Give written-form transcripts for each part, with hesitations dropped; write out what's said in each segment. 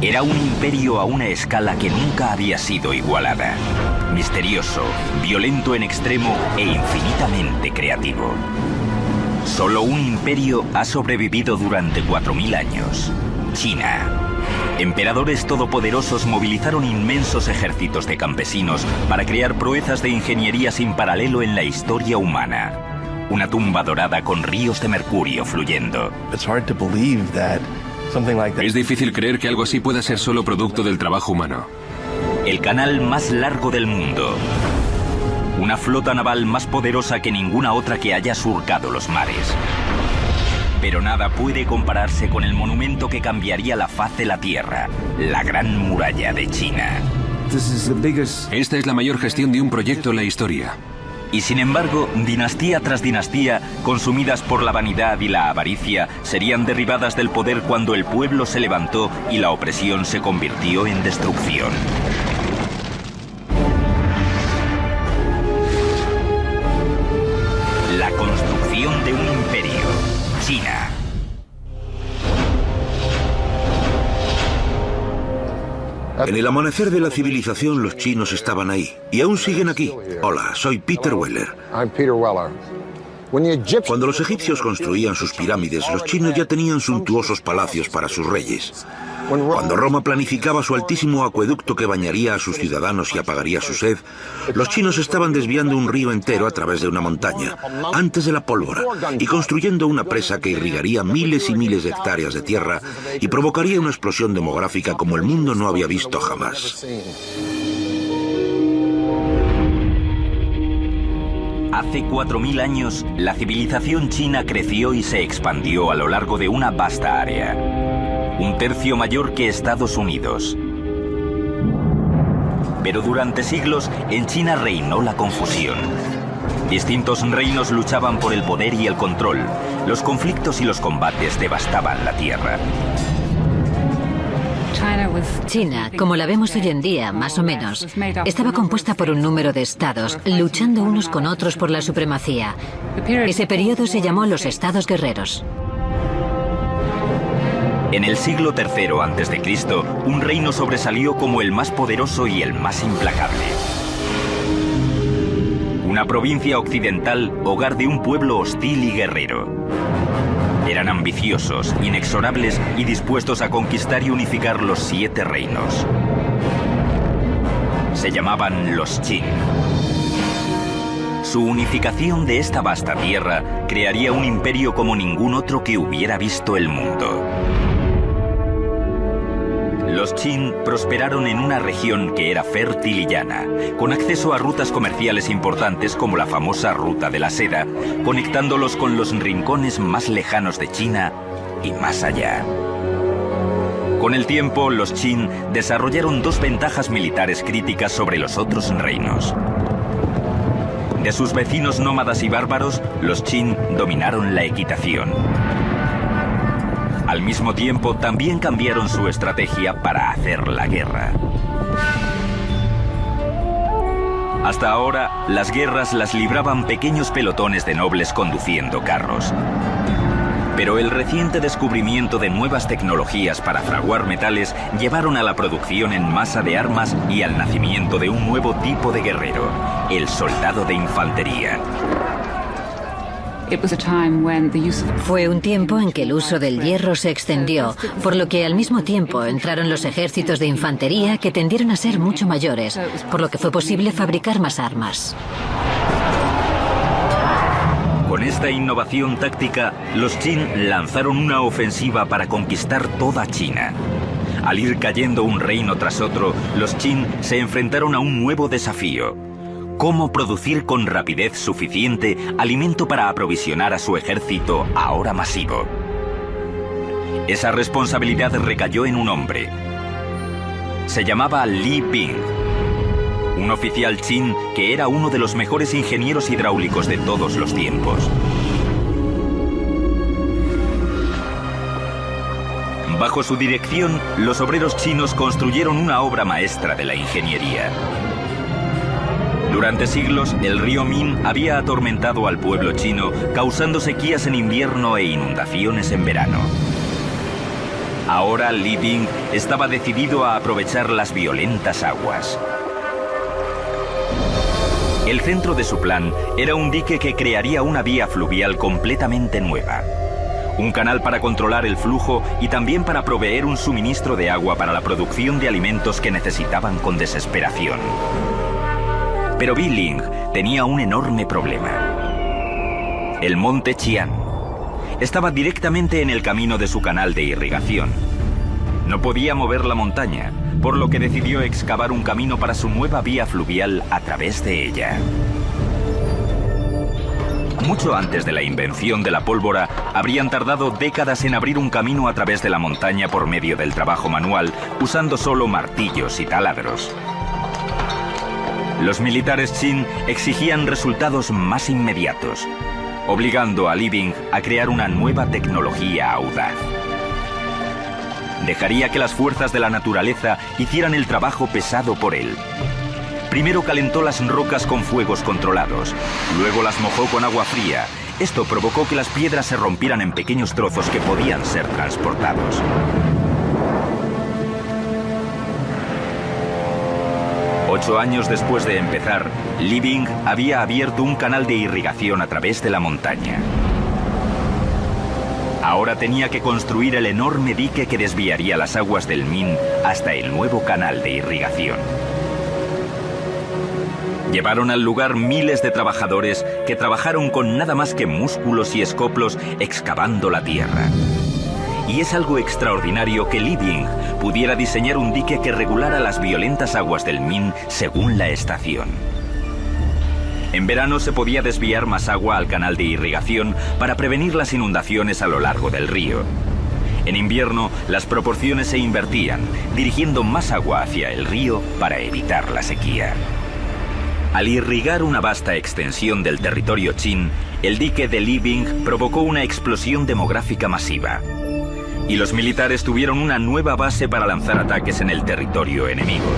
Era un imperio a una escala que nunca había sido igualada. Misterioso, violento en extremo e infinitamente creativo. Solo un imperio ha sobrevivido durante 4000 años. China. Emperadores todopoderosos movilizaron inmensos ejércitos de campesinos para crear proezas de ingeniería sin paralelo en la historia humana. Una tumba dorada con ríos de mercurio fluyendo. Es difícil creer que algo así pueda ser solo producto del trabajo humano. El canal más largo del mundo. Una flota naval más poderosa que ninguna otra que haya surcado los mares. Pero nada puede compararse con el monumento que cambiaría la faz de la Tierra, la Gran Muralla de China. Esta es la mayor gestión de un proyecto en la historia. Y sin embargo, dinastía tras dinastía, consumidas por la vanidad y la avaricia, serían derribadas del poder cuando el pueblo se levantó y la opresión se convirtió en destrucción. La construcción de un imperio. China. En el amanecer de la civilización los chinos estaban ahí y aún siguen aquí. Hola, soy Peter Weller. Cuando los egipcios construían sus pirámides, los chinos ya tenían suntuosos palacios para sus reyes. Cuando Roma planificaba su altísimo acueducto que bañaría a sus ciudadanos y apagaría su sed, los chinos estaban desviando un río entero a través de una montaña, antes de la pólvora, y construyendo una presa que irrigaría miles y miles de hectáreas de tierra y provocaría una explosión demográfica como el mundo no había visto jamás. Hace 4000 años, la civilización china creció y se expandió a lo largo de una vasta área. Un tercio mayor que Estados Unidos. Pero durante siglos, en China reinó la confusión. Distintos reinos luchaban por el poder y el control. Los conflictos y los combates devastaban la tierra. China, como la vemos hoy en día, más o menos, estaba compuesta por un número de estados, luchando unos con otros por la supremacía. Ese periodo se llamó los Estados Guerreros. En el siglo III a.C., un reino sobresalió como el más poderoso y el más implacable. Una provincia occidental, hogar de un pueblo hostil y guerrero. Eran ambiciosos, inexorables y dispuestos a conquistar y unificar los 7 reinos. Se llamaban los Qin. Su unificación de esta vasta tierra crearía un imperio como ningún otro que hubiera visto el mundo. Los Qin prosperaron en una región que era fértil y llana, con acceso a rutas comerciales importantes como la famosa Ruta de la Seda, conectándolos con los rincones más lejanos de China y más allá. Con el tiempo, los Qin desarrollaron 2 ventajas militares críticas sobre los otros reinos. De sus vecinos nómadas y bárbaros, los Qin dominaron la equitación. Al mismo tiempo, también cambiaron su estrategia para hacer la guerra. Hasta ahora, las guerras las libraban pequeños pelotones de nobles conduciendo carros. Pero el reciente descubrimiento de nuevas tecnologías para fraguar metales llevaron a la producción en masa de armas y al nacimiento de un nuevo tipo de guerrero, el soldado de infantería. Fue un tiempo en que el uso del hierro se extendió, por lo que al mismo tiempo entraron los ejércitos de infantería que tendieron a ser mucho mayores, por lo que fue posible fabricar más armas. Con esta innovación táctica, los Qin lanzaron una ofensiva para conquistar toda China. Al ir cayendo un reino tras otro, los Qin se enfrentaron a un nuevo desafío: cómo producir con rapidez suficiente alimento para aprovisionar a su ejército ahora masivo. Esa responsabilidad recayó en un hombre. Se llamaba Li Ping, un oficial Qin que era uno de los mejores ingenieros hidráulicos de todos los tiempos. Bajo su dirección, los obreros chinos construyeron una obra maestra de la ingeniería. Durante siglos, el río Min había atormentado al pueblo chino, causando sequías en invierno e inundaciones en verano. Ahora Li Bing estaba decidido a aprovechar las violentas aguas. El centro de su plan era un dique que crearía una vía fluvial completamente nueva. Un canal para controlar el flujo y también para proveer un suministro de agua para la producción de alimentos que necesitaban con desesperación. Pero Bi Ling tenía un enorme problema. El monte Qian estaba directamente en el camino de su canal de irrigación. No podía mover la montaña, por lo que decidió excavar un camino para su nueva vía fluvial a través de ella. Mucho antes de la invención de la pólvora, habrían tardado décadas en abrir un camino a través de la montaña por medio del trabajo manual, usando solo martillos y taladros. Los militares Qin exigían resultados más inmediatos, obligando a Li Bing a crear una nueva tecnología audaz. Dejaría que las fuerzas de la naturaleza hicieran el trabajo pesado por él. Primero calentó las rocas con fuegos controlados, luego las mojó con agua fría. Esto provocó que las piedras se rompieran en pequeños trozos que podían ser transportados. Ocho años después de empezar, Li Bing había abierto un canal de irrigación a través de la montaña. Ahora tenía que construir el enorme dique que desviaría las aguas del Min hasta el nuevo canal de irrigación. Llevaron al lugar miles de trabajadores que trabajaron con nada más que músculos y escoplos excavando la tierra. Y es algo extraordinario que Li Bing pudiera diseñar un dique que regulara las violentas aguas del Min según la estación. En verano se podía desviar más agua al canal de irrigación para prevenir las inundaciones a lo largo del río. En invierno, las proporciones se invertían, dirigiendo más agua hacia el río para evitar la sequía. Al irrigar una vasta extensión del territorio Qin, el dique de Li Bing provocó una explosión demográfica masiva. Y los militares tuvieron una nueva base para lanzar ataques en el territorio enemigo.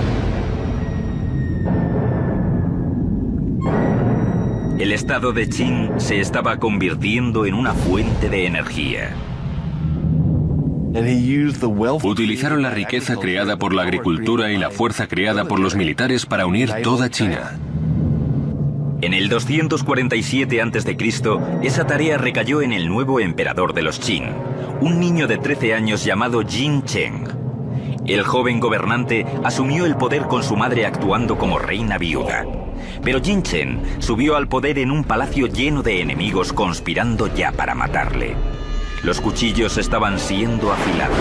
El estado de Qin se estaba convirtiendo en una fuente de energía. Utilizaron la riqueza creada por la agricultura y la fuerza creada por los militares para unir toda China. En el 247 a.C., esa tarea recayó en el nuevo emperador de los Qin, un niño de 13 años llamado Jin Cheng. El joven gobernante asumió el poder con su madre actuando como reina viuda. Pero Jin Cheng subió al poder en un palacio lleno de enemigos conspirando ya para matarle. Los cuchillos estaban siendo afilados.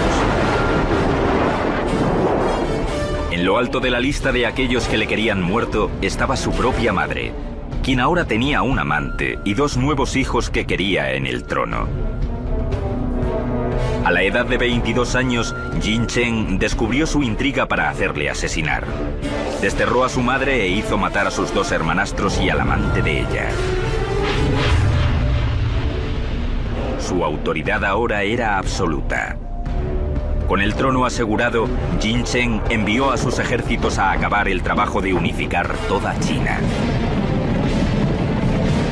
En lo alto de la lista de aquellos que le querían muerto estaba su propia madre, quien ahora tenía un amante y dos nuevos hijos que quería en el trono. A la edad de 22 años, Jin Cheng descubrió su intriga para hacerle asesinar. Desterró a su madre e hizo matar a sus dos hermanastros y al amante de ella. Su autoridad ahora era absoluta. Con el trono asegurado, Jin Cheng envió a sus ejércitos a acabar el trabajo de unificar toda China.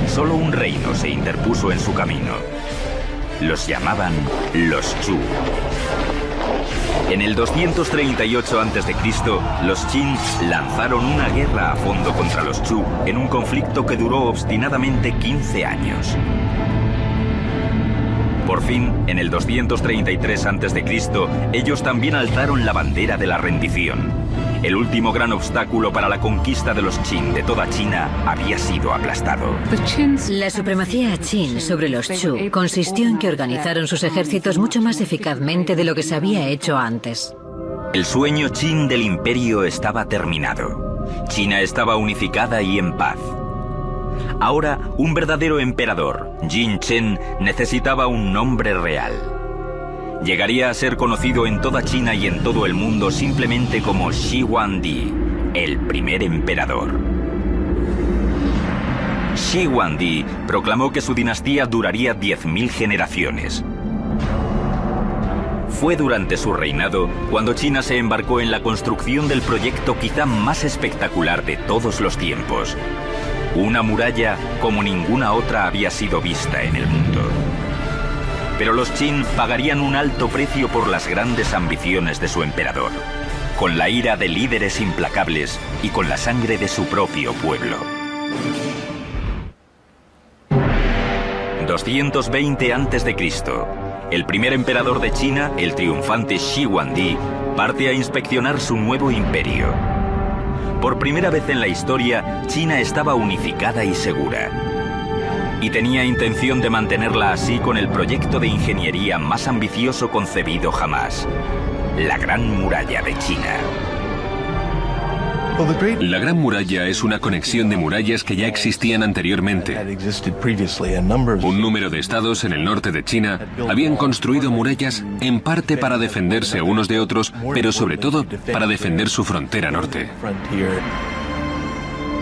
Solo un reino se interpuso en su camino. Los llamaban los Chu. En el 238 a.C., los Qin lanzaron una guerra a fondo contra los Chu en un conflicto que duró obstinadamente 15 años. Por fin, en el 233 a.C., ellos también alzaron la bandera de la rendición. El último gran obstáculo para la conquista de los Qin de toda China había sido aplastado. La supremacía Qin sobre los Chu consistió en que organizaron sus ejércitos mucho más eficazmente de lo que se había hecho antes. El sueño Qin del imperio estaba terminado. China estaba unificada y en paz. Ahora, un verdadero emperador, Jin Cheng, necesitaba un nombre real. Llegaría a ser conocido en toda China y en todo el mundo simplemente como Shi Huangdi, el primer emperador. Shi Huangdi proclamó que su dinastía duraría 10.000 generaciones. Fue durante su reinado cuando China se embarcó en la construcción del proyecto quizá más espectacular de todos los tiempos. Una muralla como ninguna otra había sido vista en el mundo. Pero los Qin pagarían un alto precio por las grandes ambiciones de su emperador, con la ira de líderes implacables y con la sangre de su propio pueblo. 220 a.C. El primer emperador de China, el triunfante Shi Huangdi, parte a inspeccionar su nuevo imperio. Por primera vez en la historia, China estaba unificada y segura. Y tenía intención de mantenerla así con el proyecto de ingeniería más ambicioso concebido jamás: la Gran Muralla de China. La Gran Muralla es una conexión de murallas que ya existían anteriormente. Un número de estados en el norte de China habían construido murallas en parte para defenderse unos de otros, pero sobre todo para defender su frontera norte.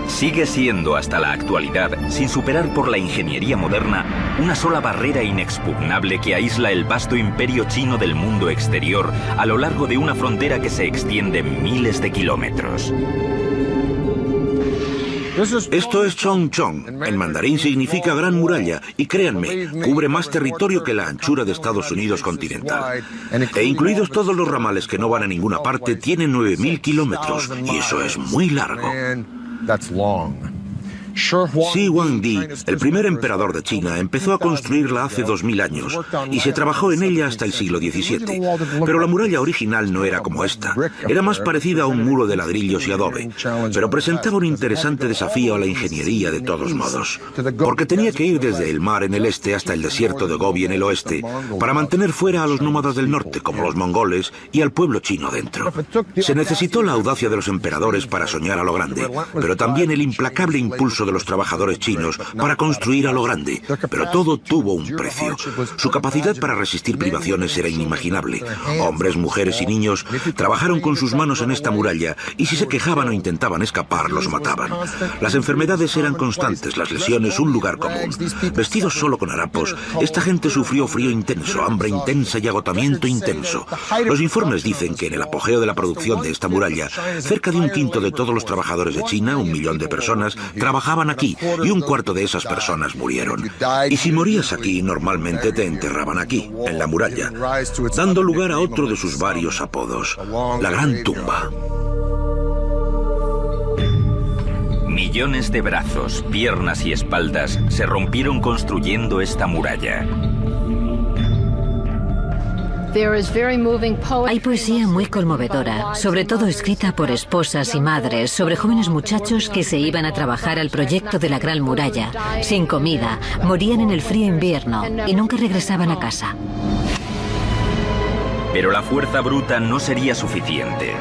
Sigue siendo hasta la actualidad, sin superar por la ingeniería moderna, una sola barrera inexpugnable que aísla el vasto imperio chino del mundo exterior a lo largo de una frontera que se extiende miles de kilómetros. Esto es Chongchong. En mandarín significa Gran Muralla y créanme, cubre más territorio que la anchura de Estados Unidos continental. E incluidos todos los ramales que no van a ninguna parte, tiene 9.000 kilómetros y eso es muy largo. Shi Huangdi, el primer emperador de China, empezó a construirla hace 2000 años y se trabajó en ella hasta el siglo XVII. Pero la muralla original no era como esta. Era más parecida a un muro de ladrillos y adobe, pero presentaba un interesante desafío a la ingeniería de todos modos, porque tenía que ir desde el mar en el este hasta el desierto de Gobi en el oeste, para mantener fuera a los nómadas del norte, como los mongoles, y al pueblo chino dentro. Se necesitó la audacia de los emperadores para soñar a lo grande, pero también el implacable impulso de los trabajadores chinos para construir a lo grande, pero todo tuvo un precio. Su capacidad para resistir privaciones era inimaginable. Hombres, mujeres y niños trabajaron con sus manos en esta muralla y si se quejaban o intentaban escapar, los mataban. Las enfermedades eran constantes, las lesiones un lugar común. Vestidos solo con harapos, esta gente sufrió frío intenso, hambre intensa y agotamiento intenso. Los informes dicen que en el apogeo de la producción de esta muralla, cerca de 1/5 de todos los trabajadores de China, 1 millón de personas, trabajaban aquí y 1/4 de esas personas murieron. Y si morías aquí, normalmente te enterraban aquí, en la muralla, dando lugar a otro de sus varios apodos, la Gran Tumba. Millones de brazos, piernas y espaldas se rompieron construyendo esta muralla. Hay poesía muy conmovedora, sobre todo escrita por esposas y madres, sobre jóvenes muchachos que se iban a trabajar al proyecto de la Gran Muralla, sin comida, morían en el frío invierno y nunca regresaban a casa. Pero la fuerza bruta no sería suficiente.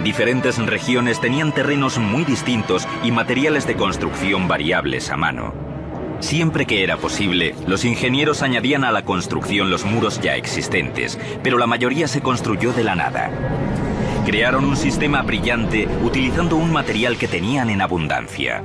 Diferentes regiones tenían terrenos muy distintos y materiales de construcción variables a mano. Siempre que era posible, los ingenieros añadían a la construcción los muros ya existentes, pero la mayoría se construyó de la nada. Crearon un sistema brillante utilizando un material que tenían en abundancia.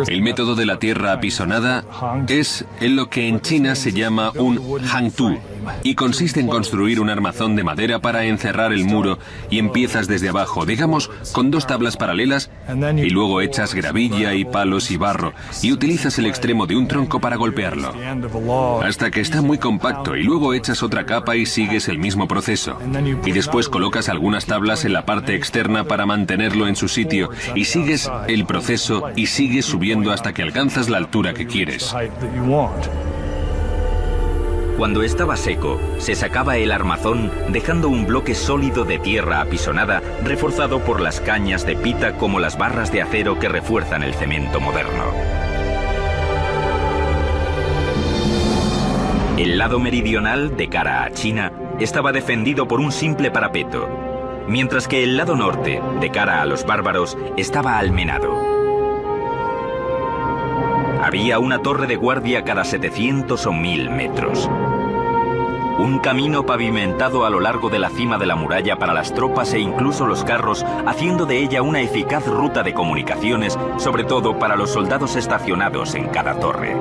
El método de la tierra apisonada es en lo que en China se llama un hangtu y consiste en construir un armazón de madera para encerrar el muro y empiezas desde abajo, digamos, con 2 tablas paralelas y luego echas gravilla y palos y barro y utilizas el extremo de un tronco para golpearlo hasta que está muy compacto y luego echas otra capa y sigues el mismo proceso y después colocas algunas tablas en la parte externa para mantenerlo en su sitio y sigues el proceso y sigues subiendo hasta que alcanzas la altura que quieres. Cuando estaba seco, se sacaba el armazón dejando un bloque sólido de tierra apisonada reforzado por las cañas de pita como las barras de acero que refuerzan el cemento moderno. El lado meridional, de cara a China, estaba defendido por un simple parapeto, mientras que el lado norte, de cara a los bárbaros, estaba almenado. Había una torre de guardia cada 700 o 1000 metros. Un camino pavimentado a lo largo de la cima de la muralla para las tropas e incluso los carros, haciendo de ella una eficaz ruta de comunicaciones, sobre todo para los soldados estacionados en cada torre.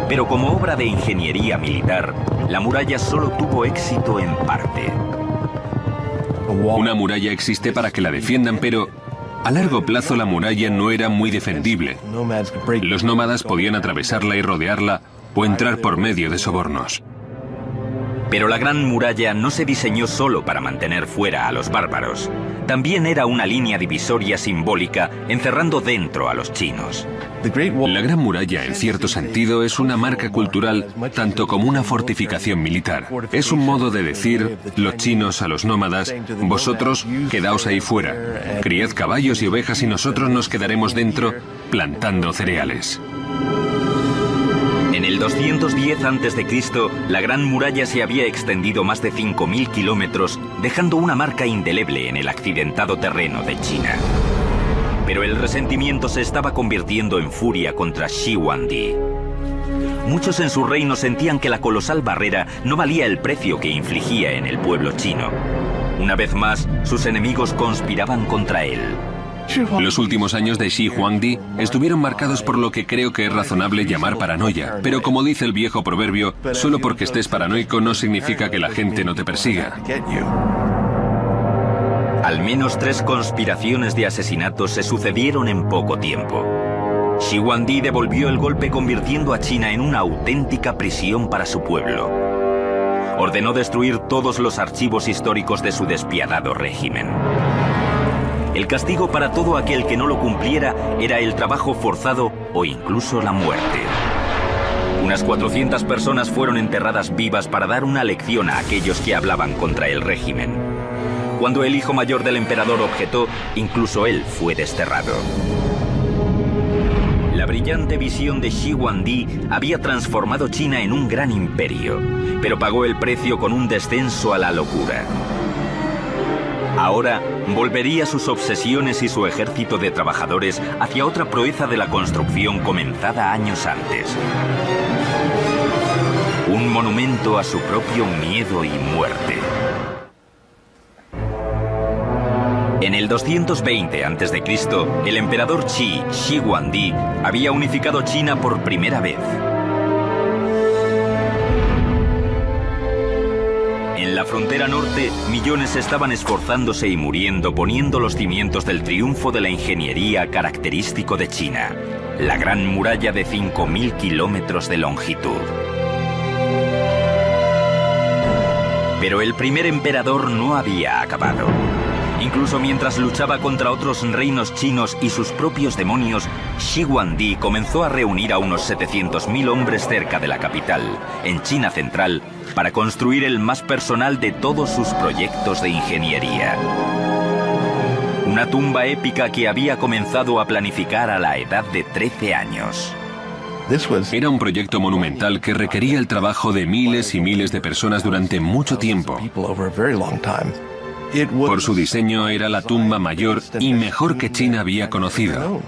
Pero como obra de ingeniería militar, la muralla solo tuvo éxito en parte. Una muralla existe para que la defiendan, pero a largo plazo la muralla no era muy defendible. Los nómadas podían atravesarla y rodearla o entrar por medio de sobornos. Pero la Gran Muralla no se diseñó solo para mantener fuera a los bárbaros. También era una línea divisoria simbólica encerrando dentro a los chinos. La Gran Muralla, en cierto sentido, es una marca cultural tanto como una fortificación militar. Es un modo de decir, los chinos a los nómadas, vosotros quedaos ahí fuera, criad caballos y ovejas y nosotros nos quedaremos dentro plantando cereales. En el 210 a.C., la Gran Muralla se había extendido más de 5.000 kilómetros, dejando una marca indeleble en el accidentado terreno de China. Pero el resentimiento se estaba convirtiendo en furia contra Shi Huangdi. Muchos en su reino sentían que la colosal barrera no valía el precio que infligía en el pueblo chino. Una vez más, sus enemigos conspiraban contra él. Los últimos años de Shi Huangdi estuvieron marcados por lo que creo que es razonable llamar paranoia, pero como dice el viejo proverbio, solo porque estés paranoico no significa que la gente no te persiga. Al menos 3 conspiraciones de asesinatos se sucedieron en poco tiempo. Shi Huangdi devolvió el golpe convirtiendo a China en una auténtica prisión para su pueblo. Ordenó destruir todos los archivos históricos de su despiadado régimen. El castigo para todo aquel que no lo cumpliera era el trabajo forzado o incluso la muerte. Unas 400 personas fueron enterradas vivas para dar una lección a aquellos que hablaban contra el régimen. Cuando el hijo mayor del emperador objetó, incluso él fue desterrado. La brillante visión de Shi Huangdi había transformado China en un gran imperio, pero pagó el precio con un descenso a la locura. Ahora volvería sus obsesiones y su ejército de trabajadores hacia otra proeza de la construcción comenzada años antes. Un monumento a su propio miedo y muerte. En el 220 a.C., el emperador Shi Huangdi, había unificado China por primera vez. En la frontera norte, millones estaban esforzándose y muriendo poniendo los cimientos del triunfo de la ingeniería característico de China, la Gran Muralla de 5.000 kilómetros de longitud. Pero el primer emperador no había acabado. Incluso mientras luchaba contra otros reinos chinos y sus propios demonios, Shi Huangdi comenzó a reunir a unos 700.000 hombres cerca de la capital, en China central, para construir el más personal de todos sus proyectos de ingeniería. Una tumba épica que había comenzado a planificar a la edad de 13 años. Era un proyecto monumental que requería el trabajo de miles y miles de personas durante mucho tiempo. Por su diseño era la tumba mayor y mejor que China había conocido.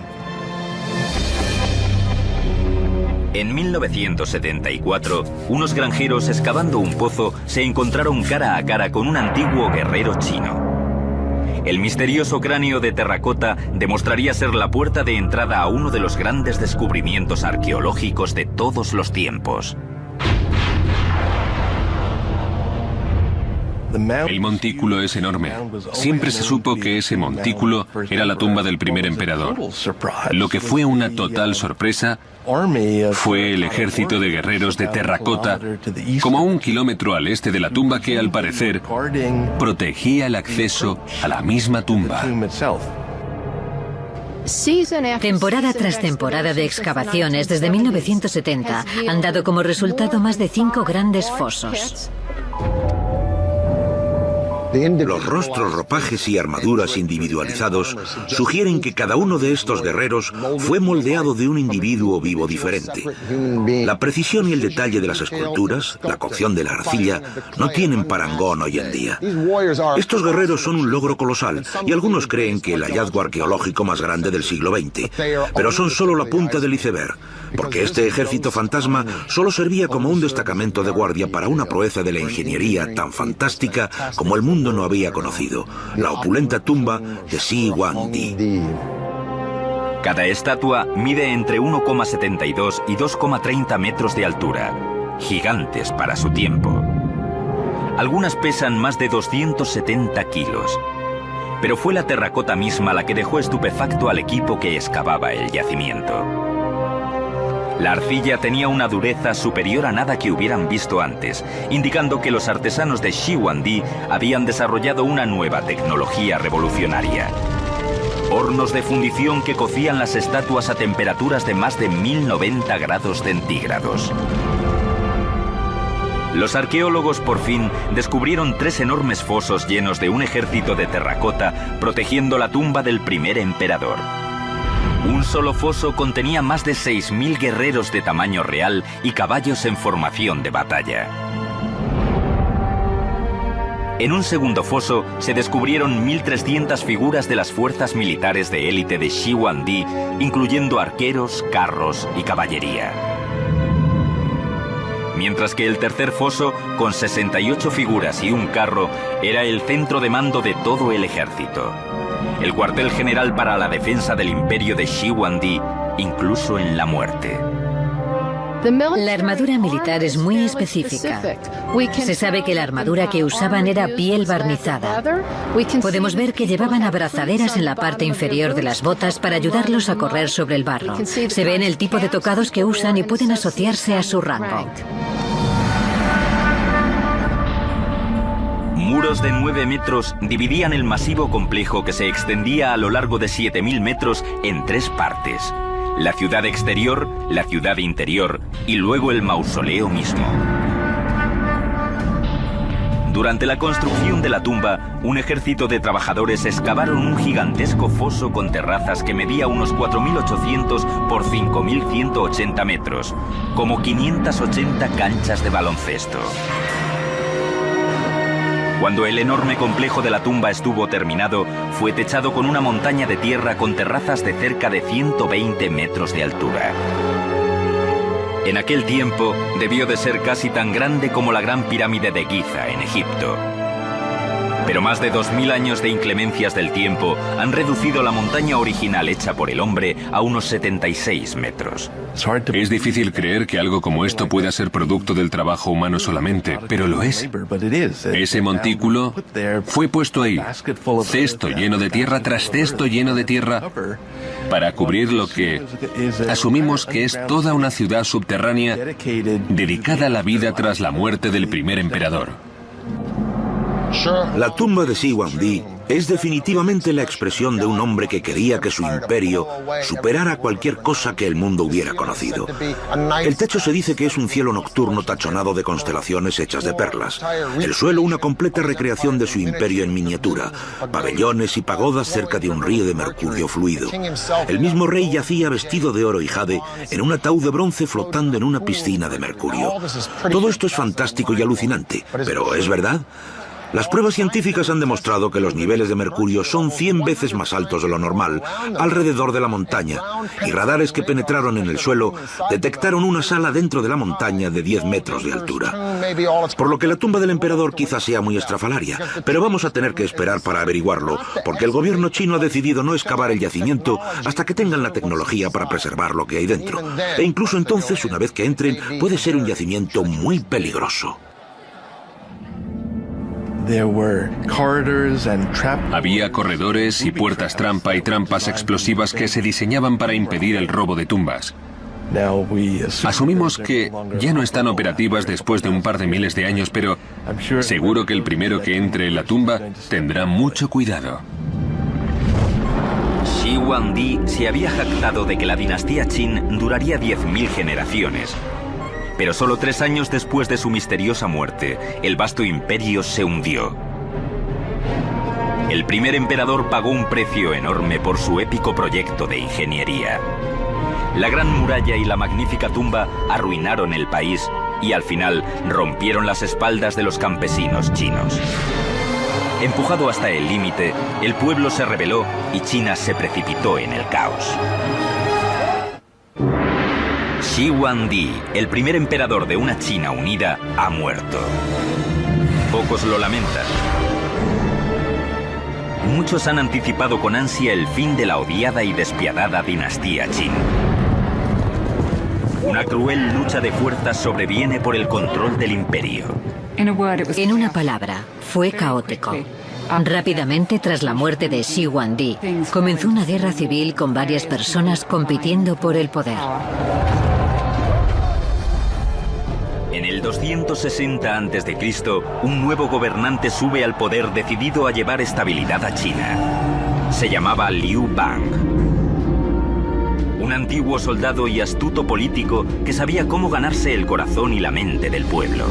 En 1974, unos granjeros excavando un pozo se encontraron cara a cara con un antiguo guerrero chino. El misterioso cráneo de terracota demostraría ser la puerta de entrada a uno de los grandes descubrimientos arqueológicos de todos los tiempos. El montículo es enorme. Siempre se supo que ese montículo era la tumba del primer emperador. Lo que fue una total sorpresa fue el ejército de guerreros de terracota, como a 1 kilómetro al este de la tumba que, al parecer, protegía el acceso a la misma tumba. Temporada tras temporada de excavaciones desde 1970 han dado como resultado más de 5 grandes fosos. Los rostros, ropajes y armaduras individualizados sugieren que cada uno de estos guerreros fue moldeado de un individuo vivo diferente. La precisión y el detalle de las esculturas, la cocción de la arcilla, no tienen parangón hoy en día. Estos guerreros son un logro colosal y algunos creen que el hallazgo arqueológico más grande del siglo XX, pero son solo la punta del iceberg, porque este ejército fantasma solo servía como un destacamento de guardia para una proeza de la ingeniería tan fantástica como el mundo no había conocido, la opulenta tumba de Shi Huangdi. Cada estatua mide entre 1,72 y 2,30 metros de altura, gigantes para su tiempo. Algunas pesan más de 270 kilos, pero fue la terracota misma la que dejó estupefacto al equipo que excavaba el yacimiento. La arcilla tenía una dureza superior a nada que hubieran visto antes, indicando que los artesanos de Shiguandi habían desarrollado una nueva tecnología revolucionaria. Hornos de fundición que cocían las estatuas a temperaturas de más de 1090 grados centígrados. Los arqueólogos por fin descubrieron 3 enormes fosos llenos de un ejército de terracota protegiendo la tumba del primer emperador. Un solo foso contenía más de 6000 guerreros de tamaño real y caballos en formación de batalla. En un segundo foso se descubrieron 1300 figuras de las fuerzas militares de élite de Shiguandi, incluyendo arqueros, carros y caballería. Mientras que el tercer foso, con 68 figuras y un carro, era el centro de mando de todo el ejército. El cuartel general para la defensa del imperio de Shiguandi, incluso en la muerte. La armadura militar es muy específica. Se sabe que la armadura que usaban era piel barnizada. Podemos ver que llevaban abrazaderas en la parte inferior de las botas para ayudarlos a correr sobre el barro. Se ven el tipo de tocados que usan y pueden asociarse a su rango. Muros de 9 metros dividían el masivo complejo que se extendía a lo largo de 7000 metros en 3 partes. La ciudad exterior, la ciudad interior y luego el mausoleo mismo. Durante la construcción de la tumba, un ejército de trabajadores excavaron un gigantesco foso con terrazas que medía unos 4800 por 5180 metros, como 580 canchas de baloncesto. Cuando el enorme complejo de la tumba estuvo terminado, fue techado con una montaña de tierra con terrazas de cerca de 120 metros de altura. En aquel tiempo, debió de ser casi tan grande como la Gran Pirámide de Giza, en Egipto. Pero más de 2000 años de inclemencias del tiempo han reducido la montaña original hecha por el hombre a unos 76 metros. Es difícil creer que algo como esto pueda ser producto del trabajo humano solamente, pero lo es. Ese montículo fue puesto ahí, cesto lleno de tierra tras cesto lleno de tierra, para cubrir lo que asumimos que es toda una ciudad subterránea dedicada a la vida tras la muerte del primer emperador. La tumba de Shiguandi es definitivamente la expresión de un hombre que quería que su imperio superara cualquier cosa que el mundo hubiera conocido. El techo se dice que es un cielo nocturno tachonado de constelaciones hechas de perlas. El suelo una completa recreación de su imperio en miniatura, pabellones y pagodas cerca de un río de mercurio fluido. El mismo rey yacía vestido de oro y jade en un ataúd de bronce flotando en una piscina de mercurio. Todo esto es fantástico y alucinante, pero ¿es verdad? Las pruebas científicas han demostrado que los niveles de mercurio son 100 veces más altos de lo normal alrededor de la montaña, y radares que penetraron en el suelo detectaron una sala dentro de la montaña de 10 metros de altura. Por lo que la tumba del emperador quizás sea muy estrafalaria, pero vamos a tener que esperar para averiguarlo, porque el gobierno chino ha decidido no excavar el yacimiento hasta que tengan la tecnología para preservar lo que hay dentro. E incluso entonces, una vez que entren, puede ser un yacimiento muy peligroso. Había corredores y puertas trampa y trampas explosivas que se diseñaban para impedir el robo de tumbas. Asumimos que ya no están operativas después de un par de miles de años, pero seguro que el primero que entre en la tumba tendrá mucho cuidado. Shiguandi se había jactado de que la dinastía Qin duraría 10.000 generaciones. Pero solo 3 años después de su misteriosa muerte, el vasto imperio se hundió. El primer emperador pagó un precio enorme por su épico proyecto de ingeniería. La gran muralla y la magnífica tumba arruinaron el país y al final rompieron las espaldas de los campesinos chinos. Empujado hasta el límite, el pueblo se rebeló y China se precipitó en el caos. Shiguandi, el primer emperador de una China unida, ha muerto. Pocos lo lamentan. Muchos han anticipado con ansia el fin de la odiada y despiadada dinastía Qin. Una cruel lucha de fuerzas sobreviene por el control del imperio. En una palabra, fue caótico. Rápidamente, tras la muerte de Shiguandi, comenzó una guerra civil con varias personas compitiendo por el poder. 260 a.C., un nuevo gobernante sube al poder decidido a llevar estabilidad a China. Se llamaba Liu Bang. Un antiguo soldado y astuto político que sabía cómo ganarse el corazón y la mente del pueblo.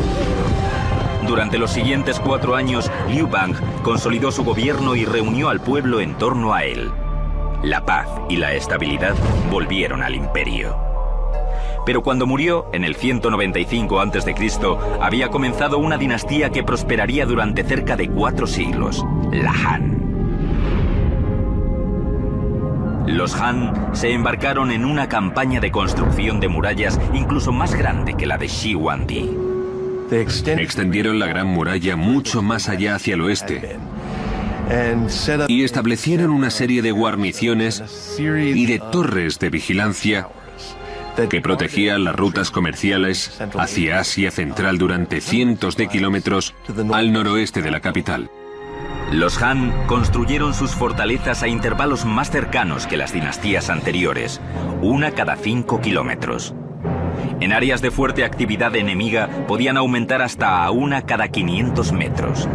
Durante los siguientes 4 años, Liu Bang consolidó su gobierno y reunió al pueblo en torno a él. La paz y la estabilidad volvieron al imperio. Pero cuando murió, en el 195 a.C., había comenzado una dinastía que prosperaría durante cerca de 4 siglos, la Han. Los Han se embarcaron en una campaña de construcción de murallas incluso más grande que la de Shi Huangdi. Extendieron la Gran Muralla mucho más allá hacia el oeste y establecieron una serie de guarniciones y de torres de vigilancia que protegían las rutas comerciales hacia Asia Central durante cientos de kilómetros al noroeste de la capital. Los Han construyeron sus fortalezas a intervalos más cercanos que las dinastías anteriores, una cada 5 kilómetros. En áreas de fuerte actividad enemiga podían aumentar hasta a una cada 500 metros.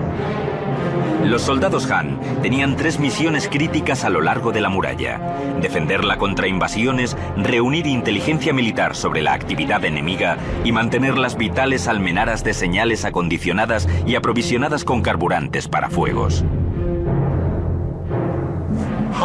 Los soldados Han tenían 3 misiones críticas a lo largo de la muralla: defenderla contra invasiones, reunir inteligencia militar sobre la actividad enemiga y mantener las vitales almenaras de señales acondicionadas y aprovisionadas con carburantes para fuegos.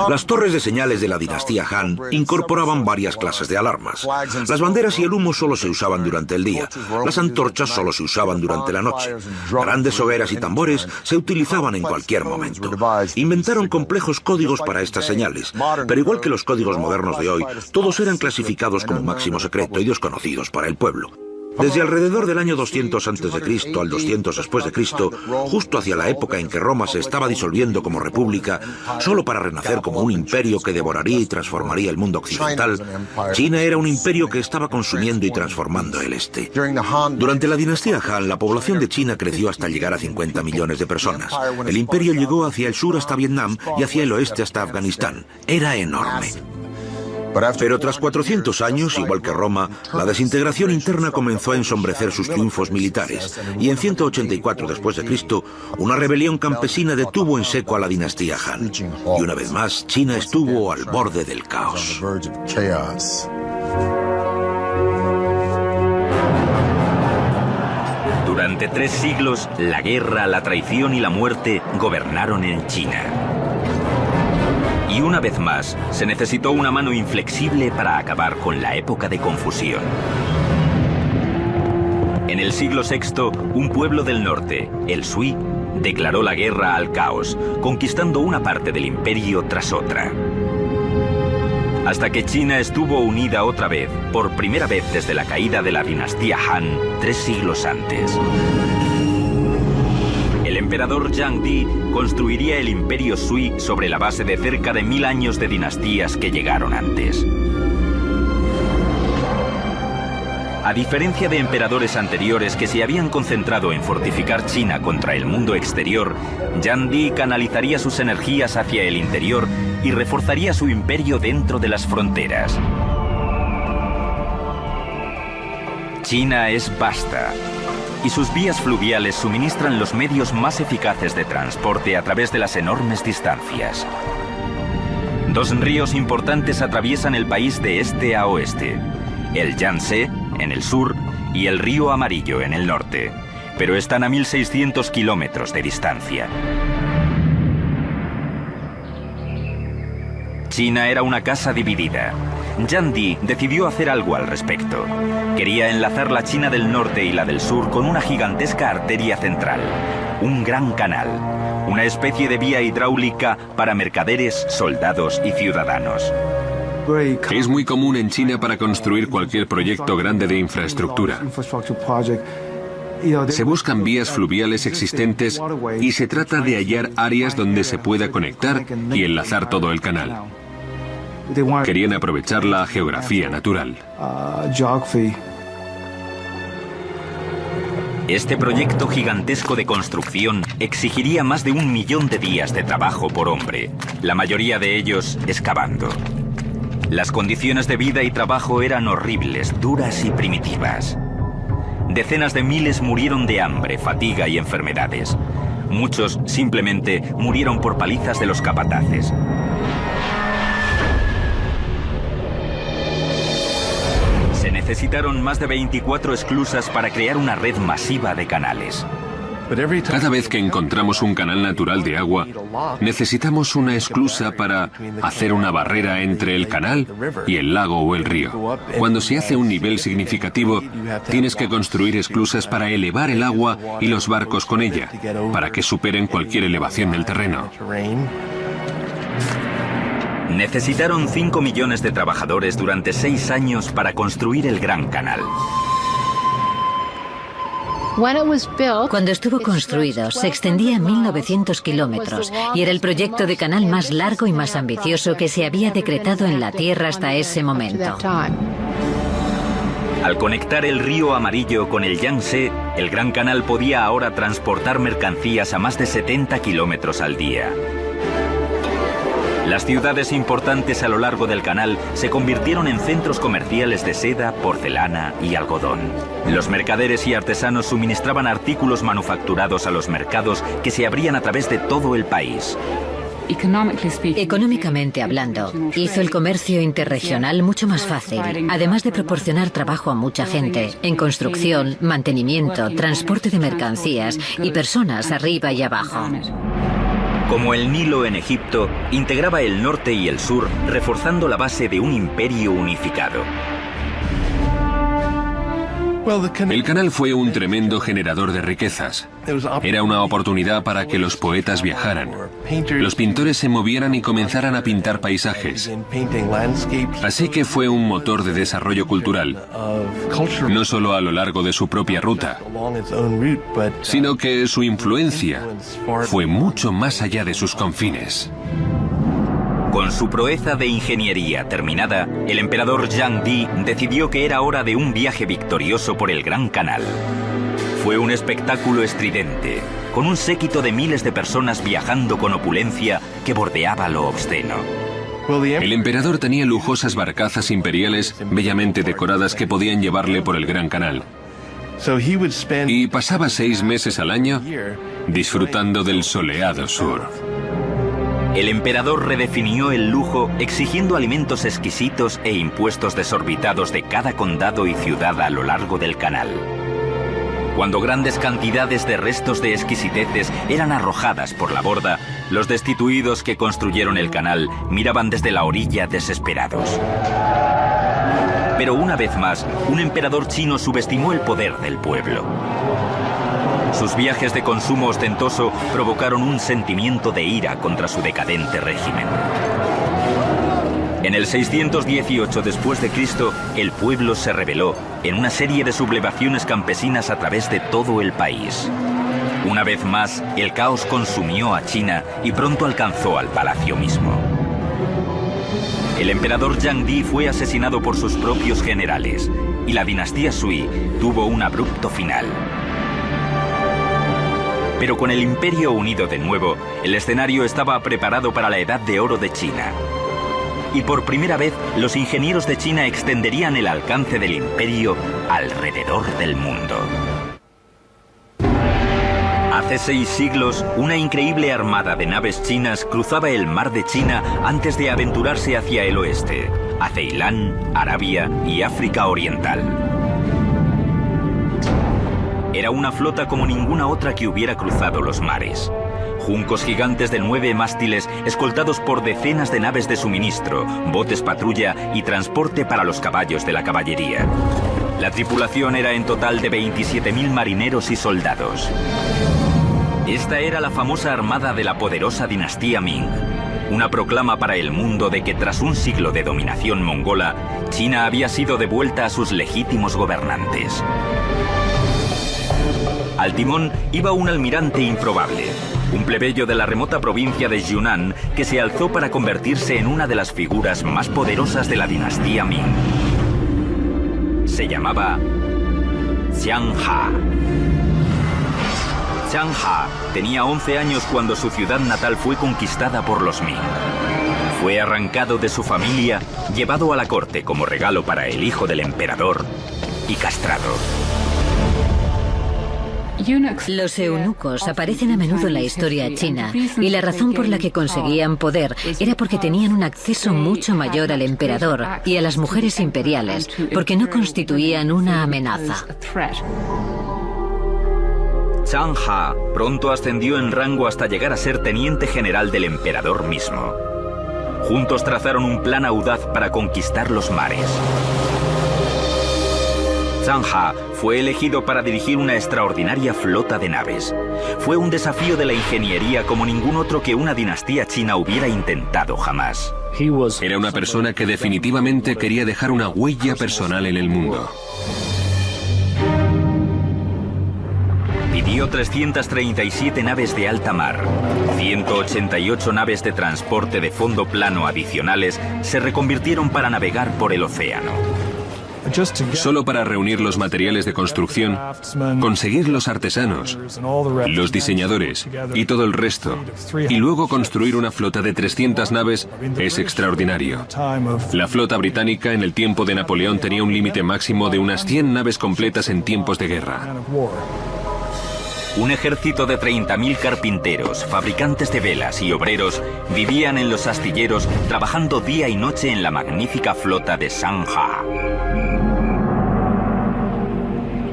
Las torres de señales de la dinastía Han incorporaban varias clases de alarmas. Las banderas y el humo solo se usaban durante el día. Las antorchas solo se usaban durante la noche. Grandes hogueras y tambores se utilizaban en cualquier momento. Inventaron complejos códigos para estas señales, pero igual que los códigos modernos de hoy, todos eran clasificados como máximo secreto y desconocidos para el pueblo. Desde alrededor del año 200 a.C. al 200 después de Cristo, justo hacia la época en que Roma se estaba disolviendo como república, solo para renacer como un imperio que devoraría y transformaría el mundo occidental, China era un imperio que estaba consumiendo y transformando el este. Durante la dinastía Han, la población de China creció hasta llegar a 50 millones de personas. El imperio llegó hacia el sur hasta Vietnam y hacia el oeste hasta Afganistán. Era enorme. Pero tras 400 años, igual que Roma, la desintegración interna comenzó a ensombrecer sus triunfos militares, y en 184 después de Cristo, una rebelión campesina detuvo en seco a la dinastía Han. Y una vez más, China estuvo al borde del caos. Durante 3 siglos, la guerra, la traición y la muerte gobernaron en China. Y una vez más, se necesitó una mano inflexible para acabar con la época de confusión. En el siglo VI, un pueblo del norte, el Sui, declaró la guerra al caos, conquistando una parte del imperio tras otra. Hasta que China estuvo unida otra vez, por primera vez desde la caída de la dinastía Han, 3 siglos antes. El emperador Zhang Di construiría el imperio Sui sobre la base de cerca de 1000 años de dinastías que llegaron antes. A diferencia de emperadores anteriores que se habían concentrado en fortificar China contra el mundo exterior, Zhang Di canalizaría sus energías hacia el interior y reforzaría su imperio dentro de las fronteras. China es vasta, y sus vías fluviales suministran los medios más eficaces de transporte a través de las enormes distancias. 2 ríos importantes atraviesan el país de este a oeste: el Yangtze, en el sur, y el río Amarillo, en el norte, pero están a 1600 kilómetros de distancia. China era una casa dividida. Zhang Di decidió hacer algo al respecto. Quería enlazar la China del norte y la del sur con una gigantesca arteria central, un gran canal, una especie de vía hidráulica para mercaderes, soldados y ciudadanos. Es muy común en China para construir cualquier proyecto grande de infraestructura. Se buscan vías fluviales existentes y se trata de hallar áreas donde se pueda conectar y enlazar todo el canal. Querían aprovechar la geografía natural. Este proyecto gigantesco de construcción exigiría más de 1 millón de días de trabajo por hombre, la mayoría de ellos excavando. Las condiciones de vida y trabajo eran horribles, duras y primitivas. decenas de miles murieron de hambre, fatiga y enfermedades. Muchos simplemente murieron por palizas de los capataces. Se necesitaron más de 24 esclusas para crear una red masiva de canales. Cada vez que encontramos un canal natural de agua, necesitamos una esclusa para hacer una barrera entre el canal y el lago o el río. Cuando se hace un nivel significativo, tienes que construir esclusas para elevar el agua y los barcos con ella, para que superen cualquier elevación del terreno. Necesitaron 5 millones de trabajadores durante 6 años para construir el Gran Canal. Cuando estuvo construido, se extendía 1.900 kilómetros y era el proyecto de canal más largo y más ambicioso que se había decretado en la Tierra hasta ese momento. Al conectar el río Amarillo con el Yangtze, el Gran Canal podía ahora transportar mercancías a más de 70 kilómetros al día. Las ciudades importantes a lo largo del canal se convirtieron en centros comerciales de seda, porcelana y algodón. Los mercaderes y artesanos suministraban artículos manufacturados a los mercados que se abrían a través de todo el país. Económicamente hablando, hizo el comercio interregional mucho más fácil, además de proporcionar trabajo a mucha gente, en construcción, mantenimiento, transporte de mercancías y personas arriba y abajo. Como el Nilo en Egipto, integraba el norte y el sur, reforzando la base de un imperio unificado. El canal fue un tremendo generador de riquezas. Era una oportunidad para que los poetas viajaran, los pintores se movieran y comenzaran a pintar paisajes. Así que fue un motor de desarrollo cultural, no solo a lo largo de su propia ruta, sino que su influencia fue mucho más allá de sus confines. Con su proeza de ingeniería terminada, el emperador Zhang Di decidió que era hora de un viaje victorioso por el Gran Canal. Fue un espectáculo estridente, con un séquito de miles de personas viajando con opulencia que bordeaba lo obsceno. El emperador tenía lujosas barcazas imperiales bellamente decoradas que podían llevarle por el Gran Canal. Y pasaba 6 meses al año disfrutando del soleado sur. El emperador redefinió el lujo exigiendo alimentos exquisitos e impuestos desorbitados de cada condado y ciudad a lo largo del canal. Cuando grandes cantidades de restos de exquisiteces eran arrojadas por la borda, los destituidos que construyeron el canal miraban desde la orilla desesperados. Pero una vez más, un emperador chino subestimó el poder del pueblo. Sus viajes de consumo ostentoso provocaron un sentimiento de ira contra su decadente régimen. En el 618 después de Cristo, el pueblo se rebeló en una serie de sublevaciones campesinas a través de todo el país. Una vez más, el caos consumió a China y pronto alcanzó al palacio mismo. El emperador Zhang Di fue asesinado por sus propios generales y la dinastía Sui tuvo un abrupto final. Pero con el imperio unido de nuevo, el escenario estaba preparado para la Edad de Oro de China. Y por primera vez, los ingenieros de China extenderían el alcance del imperio alrededor del mundo. Hace 6 siglos, una increíble armada de naves chinas cruzaba el mar de China antes de aventurarse hacia el oeste, a Ceilán, Arabia y África Oriental. Era una flota como ninguna otra que hubiera cruzado los mares. Juncos gigantes de 9 mástiles escoltados por decenas de naves de suministro, botes patrulla y transporte para los caballos de la caballería. La tripulación era en total de 27.000 marineros y soldados. Esta era la famosa armada de la poderosa dinastía Ming. Una proclama para el mundo de que tras un siglo de dominación mongola, China había sido devuelta a sus legítimos gobernantes. Al timón iba un almirante improbable, un plebeyo de la remota provincia de Yunnan que se alzó para convertirse en una de las figuras más poderosas de la dinastía Ming. Se llamaba Xiang Ha. Xiang Ha tenía 11 años cuando su ciudad natal fue conquistada por los Ming. Fue arrancado de su familia, llevado a la corte como regalo para el hijo del emperador y castrado. Los eunucos aparecen a menudo en la historia china, y la razón por la que conseguían poder era porque tenían un acceso mucho mayor al emperador y a las mujeres imperiales, porque no constituían una amenaza. Zhang Ha pronto ascendió en rango hasta llegar a ser teniente general del emperador mismo. Juntos trazaron un plan audaz para conquistar los mares. Zhang Ha fue elegido para dirigir una extraordinaria flota de naves. Fue un desafío de la ingeniería como ningún otro que una dinastía china hubiera intentado jamás. Era una persona que definitivamente quería dejar una huella personal en el mundo. Pidió 337 naves de alta mar. 188 naves de transporte de fondo plano adicionales se reconvirtieron para navegar por el océano. Solo para reunir los materiales de construcción, conseguir los artesanos, los diseñadores y todo el resto, y luego construir una flota de 300 naves es extraordinario. La flota británica en el tiempo de Napoleón tenía un límite máximo de unas 100 naves completas en tiempos de guerra. Un ejército de 30.000 carpinteros, fabricantes de velas y obreros vivían en los astilleros trabajando día y noche en la magnífica flota de Zhang Ha.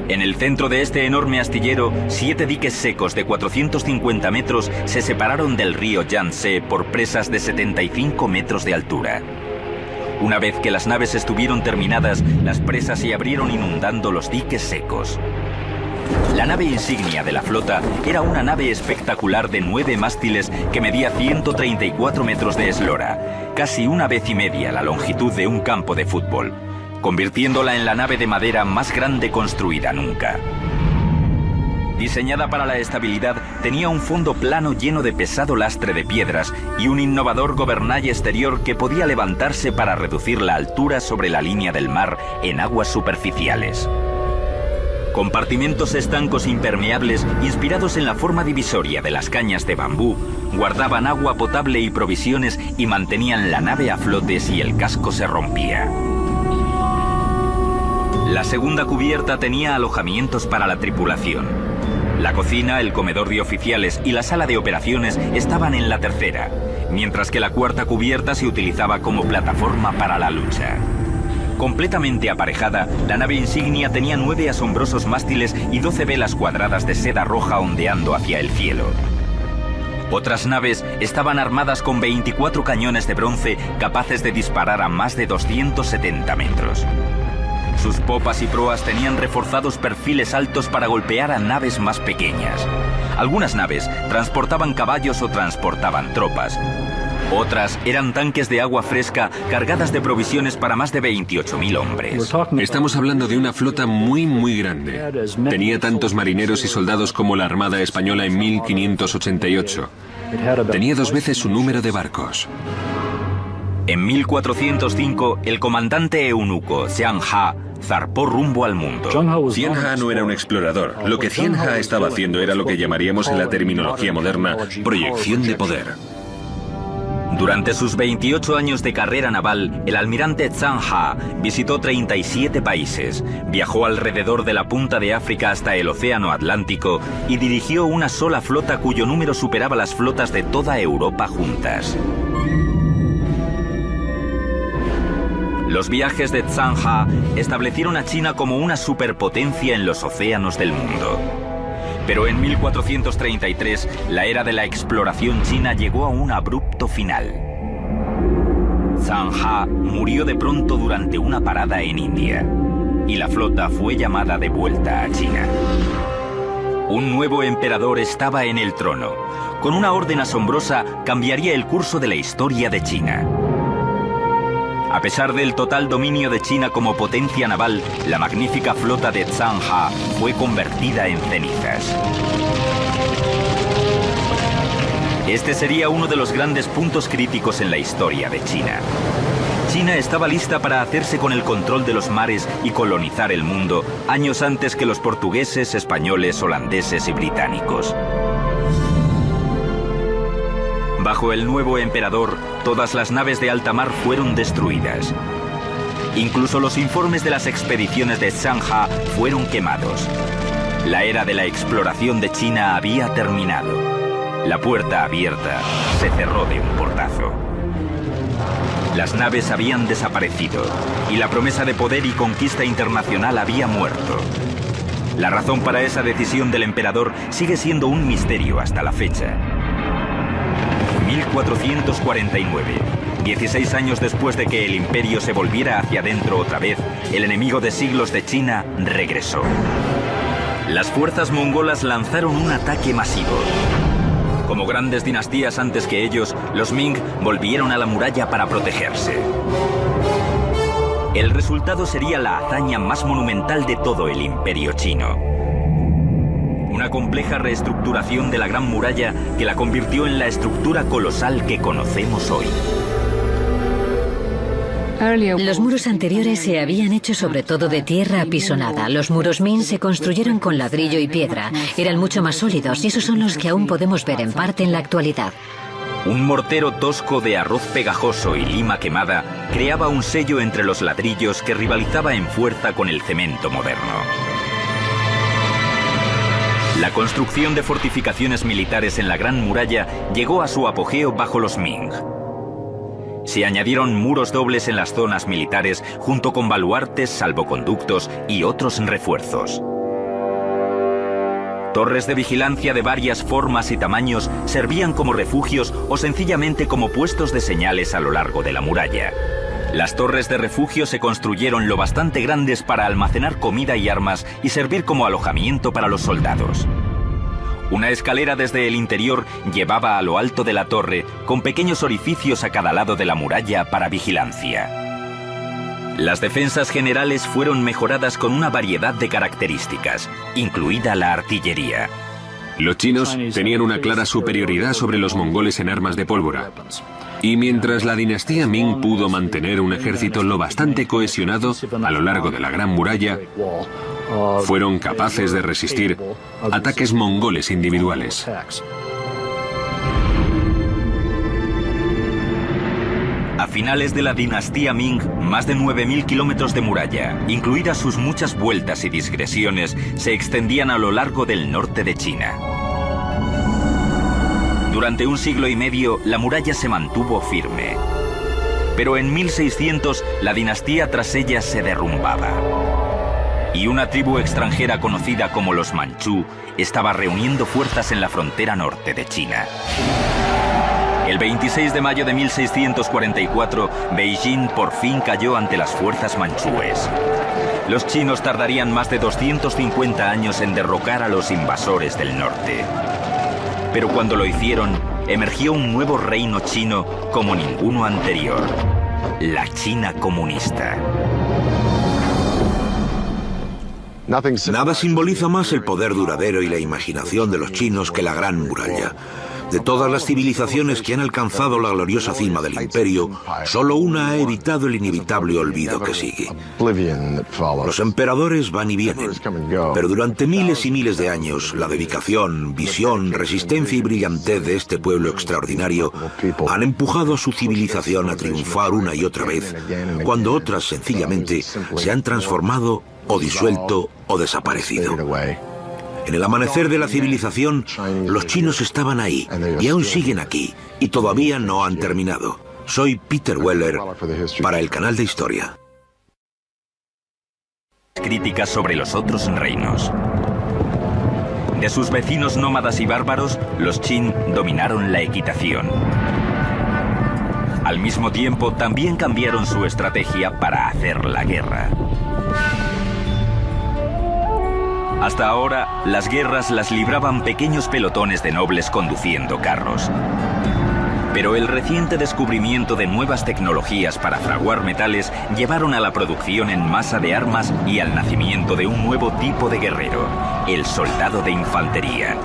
En el centro de este enorme astillero, 7 diques secos de 450 metros se separaron del río Yangtze por presas de 75 metros de altura. Una vez que las naves estuvieron terminadas, las presas se abrieron inundando los diques secos. La nave insignia de la flota era una nave espectacular de 9 mástiles que medía 134 metros de eslora, casi una vez y media la longitud de un campo de fútbol, convirtiéndola en la nave de madera más grande construida nunca. Diseñada para la estabilidad, tenía un fondo plano lleno de pesado lastre de piedras y un innovador gobernalle exterior que podía levantarse para reducir la altura sobre la línea del mar en aguas superficiales. Compartimentos estancos impermeables inspirados en la forma divisoria de las cañas de bambú guardaban agua potable y provisiones y mantenían la nave a flote si el casco se rompía. La segunda cubierta tenía alojamientos para la tripulación. La cocina, el comedor de oficiales y la sala de operaciones estaban en la tercera, mientras que la cuarta cubierta se utilizaba como plataforma para la lucha. Completamente aparejada, la nave insignia tenía 9 asombrosos mástiles y 12 velas cuadradas de seda roja ondeando hacia el cielo. Otras naves estaban armadas con 24 cañones de bronce capaces de disparar a más de 270 metros. Sus popas y proas tenían reforzados perfiles altos para golpear a naves más pequeñas. Algunas naves transportaban caballos o transportaban tropas. Otras eran tanques de agua fresca cargadas de provisiones para más de 28.000 hombres. Estamos hablando de una flota muy grande. Tenía tantos marineros y soldados como la Armada Española en 1588. Tenía 2 veces su número de barcos. En 1405, el comandante eunuco Zhang Ha zarpó rumbo al mundo. Zhang Ha no era un explorador. Lo que Zhang Ha estaba haciendo era lo que llamaríamos en la terminología moderna proyección de poder. Durante sus 28 años de carrera naval, el almirante Zhang Ha visitó 37 países, viajó alrededor de la punta de África hasta el Océano Atlántico y dirigió una sola flota cuyo número superaba las flotas de toda Europa juntas. Los viajes de Zhang Ha establecieron a China como una superpotencia en los océanos del mundo. Pero en 1433, la era de la exploración china llegó a un abrupto final. Zhang Ha murió de pronto durante una parada en India, y la flota fue llamada de vuelta a China. Un nuevo emperador estaba en el trono. Con una orden asombrosa, cambiaría el curso de la historia de China. A pesar del total dominio de China como potencia naval, la magnífica flota de Zhang Ha fue convertida en cenizas. Este sería uno de los grandes puntos críticos en la historia de China. China estaba lista para hacerse con el control de los mares y colonizar el mundo años antes que los portugueses, españoles, holandeses y británicos. Bajo el nuevo emperador, todas las naves de alta mar fueron destruidas. Incluso los informes de las expediciones de Zhang Ha fueron quemados. La era de la exploración de China había terminado. La puerta abierta se cerró de un portazo. Las naves habían desaparecido y la promesa de poder y conquista internacional había muerto. La razón para esa decisión del emperador sigue siendo un misterio hasta la fecha. 1449. 16 años después de que el imperio se volviera hacia adentro otra vez, el enemigo de siglos de China regresó. Las fuerzas mongolas lanzaron un ataque masivo. Como grandes dinastías antes que ellos, los Ming volvieron a la muralla para protegerse. El resultado sería la hazaña más monumental de todo el imperio chino. Una compleja reestructuración de la Gran Muralla que la convirtió en la estructura colosal que conocemos hoy. Los muros anteriores se habían hecho sobre todo de tierra apisonada. Los muros Ming se construyeron con ladrillo y piedra. Eran mucho más sólidos y esos son los que aún podemos ver en parte en la actualidad. Un mortero tosco de arroz pegajoso y lima quemada creaba un sello entre los ladrillos que rivalizaba en fuerza con el cemento moderno. La construcción de fortificaciones militares en la Gran Muralla llegó a su apogeo bajo los Ming. Se añadieron muros dobles en las zonas militares junto con baluartes, salvoconductos y otros refuerzos. Torres de vigilancia de varias formas y tamaños servían como refugios o sencillamente como puestos de señales a lo largo de la muralla. Las torres de refugio se construyeron lo bastante grandes para almacenar comida y armas y servir como alojamiento para los soldados. Una escalera desde el interior llevaba a lo alto de la torre, con pequeños orificios a cada lado de la muralla para vigilancia. Las defensas generales fueron mejoradas con una variedad de características, incluida la artillería. Los chinos tenían una clara superioridad sobre los mongoles en armas de pólvora. Y mientras la dinastía Ming pudo mantener un ejército lo bastante cohesionado a lo largo de la Gran Muralla, fueron capaces de resistir ataques mongoles individuales. A finales de la dinastía Ming, más de 9.000 kilómetros de muralla, incluidas sus muchas vueltas y digresiones, se extendían a lo largo del norte de China. Durante un siglo y medio, la muralla se mantuvo firme. Pero en 1600, la dinastía tras ella se derrumbaba. Y una tribu extranjera conocida como los Manchú estaba reuniendo fuerzas en la frontera norte de China. El 26 de mayo de 1644, Beijing por fin cayó ante las fuerzas manchúes. Los chinos tardarían más de 250 años en derrocar a los invasores del norte. Pero cuando lo hicieron, emergió un nuevo reino chino como ninguno anterior: la China comunista. Nada simboliza más el poder duradero y la imaginación de los chinos que la Gran Muralla. De todas las civilizaciones que han alcanzado la gloriosa cima del imperio, solo una ha evitado el inevitable olvido que sigue. Los emperadores van y vienen, pero durante miles y miles de años, la dedicación, visión, resistencia y brillantez de este pueblo extraordinario han empujado a su civilización a triunfar una y otra vez, cuando otras sencillamente se han transformado o disuelto o desaparecido. En el amanecer de la civilización, los chinos estaban ahí y aún siguen aquí y todavía no han terminado. Soy Peter Weller para el canal de Historia. Críticas sobre los otros reinos. De sus vecinos nómadas y bárbaros, los Qin dominaron la equitación. Al mismo tiempo, también cambiaron su estrategia para hacer la guerra. Hasta ahora, las guerras las libraban pequeños pelotones de nobles conduciendo carros. Pero el reciente descubrimiento de nuevas tecnologías para fraguar metales llevaron a la producción en masa de armas y al nacimiento de un nuevo tipo de guerrero, el soldado de infantería.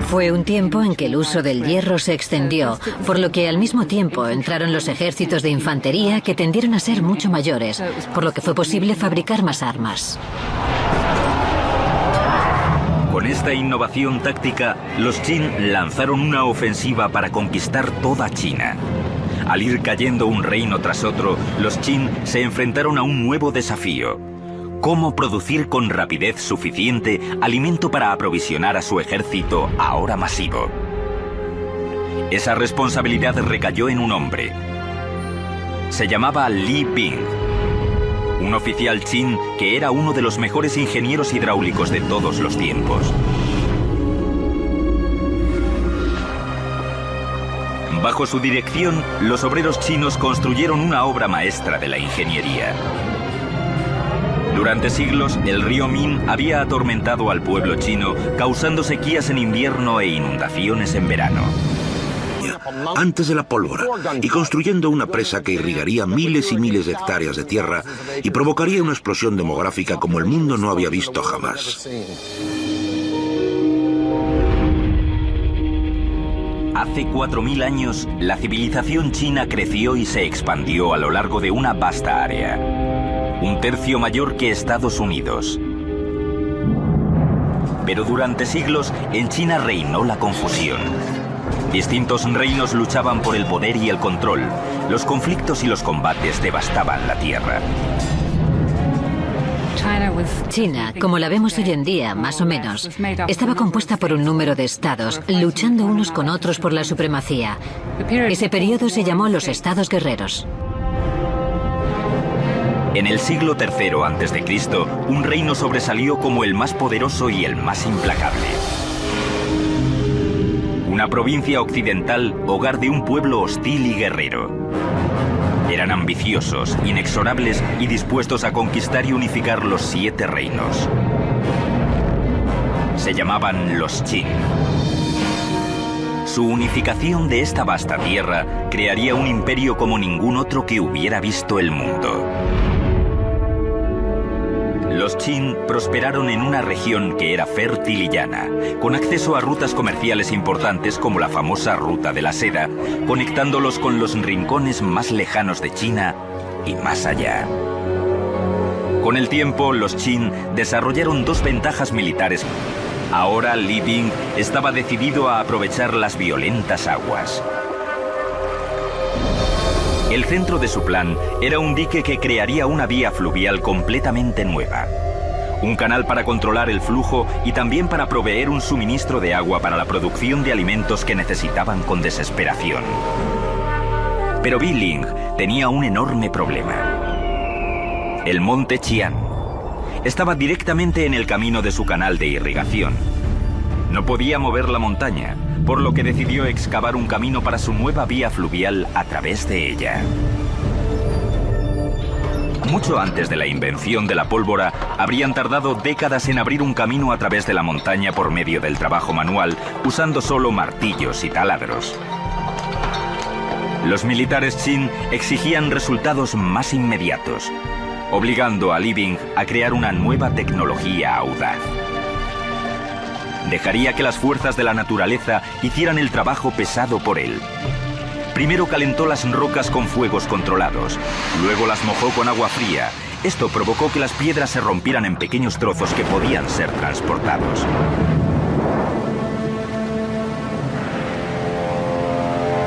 Fue un tiempo en que el uso del hierro se extendió, por lo que al mismo tiempo entraron los ejércitos de infantería que tendieron a ser mucho mayores, por lo que fue posible fabricar más armas. Con esta innovación táctica, los Qin lanzaron una ofensiva para conquistar toda China. Al ir cayendo un reino tras otro, los Qin se enfrentaron a un nuevo desafío: cómo producir con rapidez suficiente alimento para aprovisionar a su ejército ahora masivo. Esa responsabilidad recayó en un hombre. Se llamaba Li Bing, un oficial Qin que era uno de los mejores ingenieros hidráulicos de todos los tiempos. Bajo su dirección, los obreros chinos construyeron una obra maestra de la ingeniería. Durante siglos, el río Min había atormentado al pueblo chino, causando sequías en invierno e inundaciones en verano. Antes de la pólvora, y construyendo una presa que irrigaría miles y miles de hectáreas de tierra y provocaría una explosión demográfica como el mundo no había visto jamás. Hace 4000 años, la civilización china creció y se expandió a lo largo de una vasta área, un tercio mayor que Estados Unidos. Pero durante siglos, en China reinó la confusión. Distintos reinos luchaban por el poder y el control. Los conflictos y los combates devastaban la tierra. China, como la vemos hoy en día, más o menos, estaba compuesta por un número de estados, luchando unos con otros por la supremacía. Ese periodo se llamó los Estados Guerreros. En el siglo III a.C., un reino sobresalió como el más poderoso y el más implacable. Una provincia occidental, hogar de un pueblo hostil y guerrero. Eran ambiciosos, inexorables y dispuestos a conquistar y unificar los 7 reinos. Se llamaban los Qin. Su unificación de esta vasta tierra crearía un imperio como ningún otro que hubiera visto el mundo. Los Qin prosperaron en una región que era fértil y llana, con acceso a rutas comerciales importantes como la famosa Ruta de la Seda, conectándolos con los rincones más lejanos de China y más allá. Con el tiempo, los Qin desarrollaron 2 ventajas militares. Ahora Li Bing estaba decidido a aprovechar las violentas aguas. El centro de su plan era un dique que crearía una vía fluvial completamente nueva. Un canal para controlar el flujo y también para proveer un suministro de agua para la producción de alimentos que necesitaban con desesperación. Pero Biling tenía un enorme problema. El monte Qian estaba directamente en el camino de su canal de irrigación. No podía mover la montaña, por lo que decidió excavar un camino para su nueva vía fluvial a través de ella. Mucho antes de la invención de la pólvora, habrían tardado décadas en abrir un camino a través de la montaña por medio del trabajo manual, usando solo martillos y taladros. Los militares Qin exigían resultados más inmediatos, obligando a Li Bing a crear una nueva tecnología audaz. Dejaría que las fuerzas de la naturaleza hicieran el trabajo pesado por él. Primero calentó las rocas con fuegos controlados, luego las mojó con agua fría. Esto provocó que las piedras se rompieran en pequeños trozos que podían ser transportados.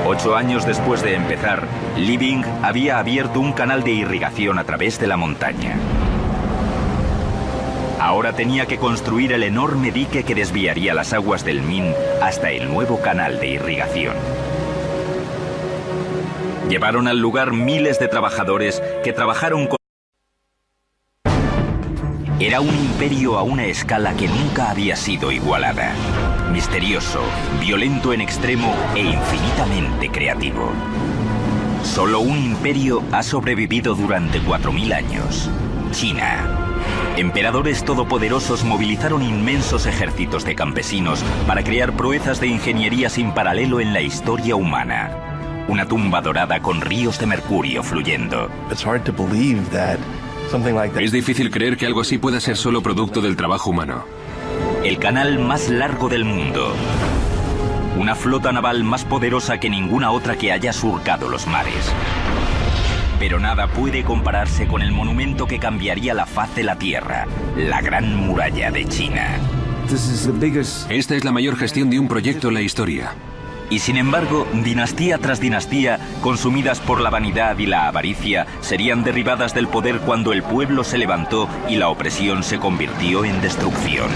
Ocho años después de empezar, Li Bing había abierto un canal de irrigación a través de la montaña. Ahora tenía que construir el enorme dique que desviaría las aguas del Min hasta el nuevo canal de irrigación. Llevaron al lugar miles de trabajadores que trabajaron con... Era un imperio a una escala que nunca había sido igualada. Misterioso, violento en extremo e infinitamente creativo. Solo un imperio ha sobrevivido durante 4000 años. China. Emperadores todopoderosos movilizaron inmensos ejércitos de campesinos para crear proezas de ingeniería sin paralelo en la historia humana. Una tumba dorada con ríos de mercurio fluyendo. Es difícil creer que algo así pueda ser solo producto del trabajo humano. El canal más largo del mundo. Una flota naval más poderosa que ninguna otra que haya surcado los mares. Pero nada puede compararse con el monumento que cambiaría la faz de la Tierra, la Gran Muralla de China. Esta es la mayor gestión de un proyecto en la historia. Y sin embargo, dinastía tras dinastía, consumidas por la vanidad y la avaricia, serían derribadas del poder cuando el pueblo se levantó y la opresión se convirtió en destrucción.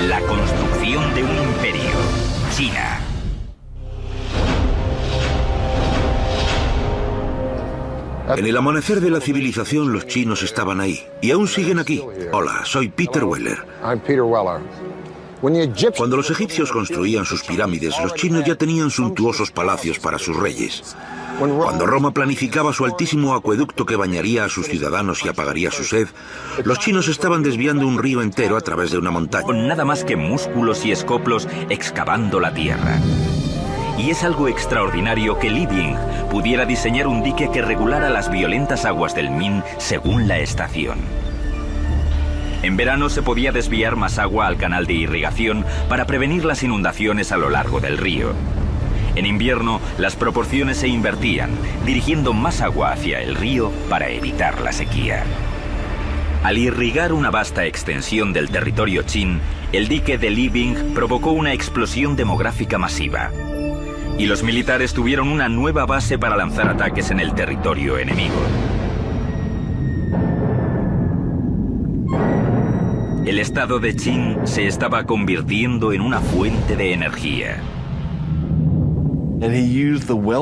La construcción de un imperio. China. En el amanecer de la civilización los chinos estaban ahí y aún siguen aquí. Hola, soy Peter Weller. Cuando los egipcios construían sus pirámides, los chinos ya tenían suntuosos palacios para sus reyes. Cuando Roma planificaba su altísimo acueducto que bañaría a sus ciudadanos y apagaría su sed, los chinos estaban desviando un río entero a través de una montaña. Con nada más que músculos y escoplos excavando la tierra. Y es algo extraordinario que Li Bing pudiera diseñar un dique que regulara las violentas aguas del Min según la estación. En verano se podía desviar más agua al canal de irrigación para prevenir las inundaciones a lo largo del río. En invierno, las proporciones se invertían, dirigiendo más agua hacia el río para evitar la sequía. Al irrigar una vasta extensión del territorio Qin, el dique de Li Bing provocó una explosión demográfica masiva. Y los militares tuvieron una nueva base para lanzar ataques en el territorio enemigo. El estado de Qin se estaba convirtiendo en una fuente de energía.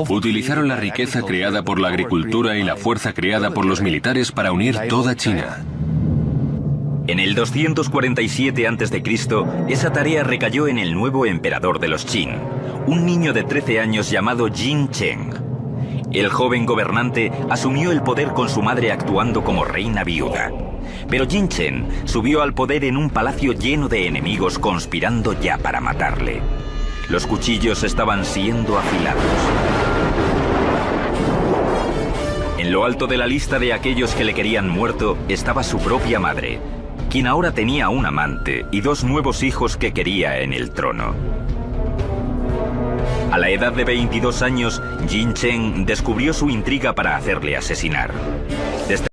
Utilizaron la riqueza creada por la agricultura y la fuerza creada por los militares para unir toda China. En el 247 a.C., esa tarea recayó en el nuevo emperador de los Qin, un niño de 13 años llamado Jin Cheng. El joven gobernante asumió el poder con su madre actuando como reina viuda. Pero Jin Cheng subió al poder en un palacio lleno de enemigos conspirando ya para matarle. Los cuchillos estaban siendo afilados. En lo alto de la lista de aquellos que le querían muerto estaba su propia madre, quien ahora tenía un amante y 2 nuevos hijos que quería en el trono. A la edad de 22 años, Jin Cheng descubrió su intriga para hacerle asesinar.